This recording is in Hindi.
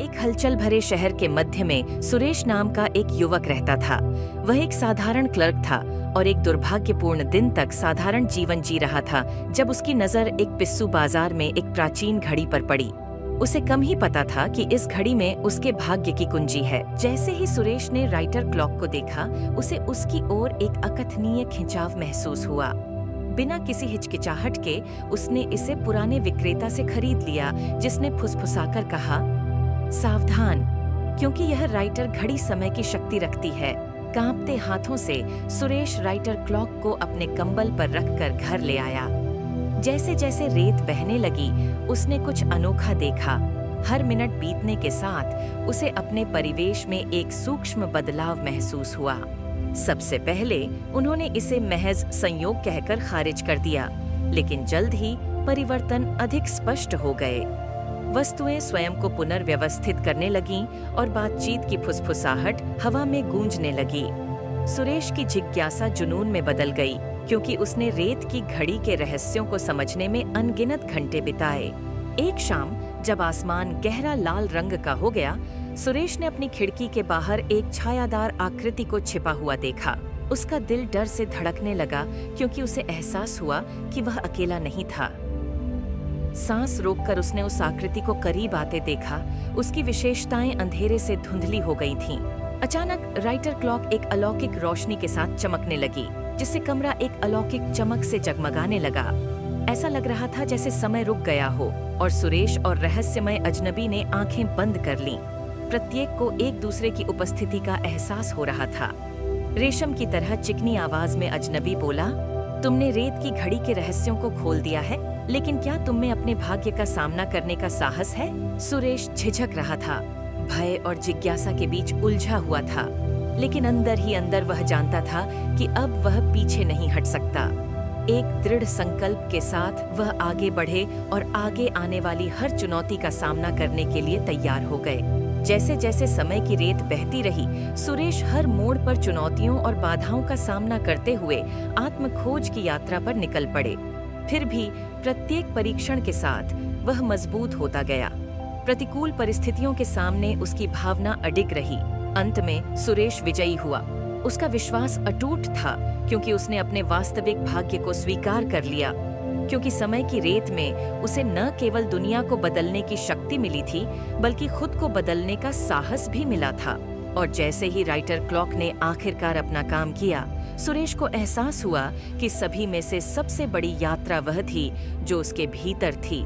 एक हलचल भरे शहर के मध्य में सुरेश नाम का एक युवक रहता था। वह एक साधारण क्लर्क था और एक दुर्भाग्यपूर्ण दिन तक साधारण जीवन जी रहा था जब उसकी नजर एक पिस्सू बाजार में एक प्राचीन घड़ी पर पड़ी। उसे कम ही पता था कि इस घड़ी में उसके भाग्य की कुंजी है। जैसे ही सुरेश ने राइटर क्लॉक को देखा, उसे उसकी ओर एक अकथनीय खिंचाव महसूस हुआ। बिना किसी हिचकिचाहट के उसने इसे पुराने विक्रेता से खरीद लिया, जिसने फुसफुसाकर कहा, सावधान, क्योंकि यह राइटर घड़ी समय की शक्ति रखती है। कांपते हाथों से सुरेश राइटर क्लॉक को अपने कंबल पर रखकर घर ले आया। जैसे जैसे रेत बहने लगी, उसने कुछ अनोखा देखा। हर मिनट बीतने के साथ उसे अपने परिवेश में एक सूक्ष्म बदलाव महसूस हुआ। सबसे पहले उन्होंने इसे महज संयोग कहकर खारिज कर दिया, लेकिन जल्द ही परिवर्तन अधिक स्पष्ट हो गए। वस्तुएं स्वयं को पुनर्व्यवस्थित करने लगीं और बातचीत की फुसफुसाहट हवा में गूंजने लगी। सुरेश की जिज्ञासा जुनून में बदल गई, क्योंकि उसने रेत की घड़ी के रहस्यों को समझने में अनगिनत घंटे बिताए। एक शाम जब आसमान गहरा लाल रंग का हो गया, सुरेश ने अपनी खिड़की के बाहर एक छायादार आकृति को छिपा हुआ देखा। उसका दिल डर से धड़कने लगा, क्योंकि उसे एहसास हुआ कि वह अकेला नहीं था। सांस रोककर उसने उस आकृति को करीब आते देखा। उसकी विशेषताएं अंधेरे से धुंधली हो गई थीं। अचानक राइटर क्लॉक एक अलौकिक रोशनी के साथ चमकने लगी, जिससे कमरा एक अलौकिक चमक से जगमगाने लगा। ऐसा लग रहा था जैसे समय रुक गया हो, और सुरेश और रहस्यमय अजनबी ने आंखें बंद कर लीं। प्रत्येक को एक दूसरे की उपस्थिति का एहसास हो रहा था। रेशम की तरह चिकनी आवाज में अजनबी बोला, तुमने रेत की घड़ी के रहस्यों को खोल दिया है, लेकिन क्या तुम में अपने भाग्य का सामना करने का साहस है? सुरेश झिझक रहा था, भय और जिज्ञासा के बीच उलझा हुआ था, लेकिन अंदर ही अंदर वह जानता था कि अब वह पीछे नहीं हट सकता। एक दृढ़ संकल्प के साथ वह आगे बढ़े और आगे आने वाली हर चुनौती का सामना करने के लिए तैयार हो गए। जैसे जैसे समय की रेत बहती रही, सुरेश हर मोड़ पर चुनौतियों और बाधाओं का सामना करते हुए आत्मखोज की यात्रा पर निकल पड़े। फिर भी प्रत्येक परीक्षण के साथ वह मजबूत होता गया। प्रतिकूल परिस्थितियों के सामने उसकी भावना अडिग रही। अंत में सुरेश विजयी हुआ। उसका विश्वास अटूट था, क्योंकि उसने अपने वास्तविक भाग्य को स्वीकार कर लिया। क्योंकि समय की रेत में उसे न केवल दुनिया को बदलने की शक्ति मिली थी, बल्कि खुद को बदलने का साहस भी मिला था। और जैसे ही राइटर क्लॉक ने आखिरकार अपना काम किया, सुरेश को एहसास हुआ कि सभी में से सबसे बड़ी यात्रा वह थी जो उसके भीतर थी।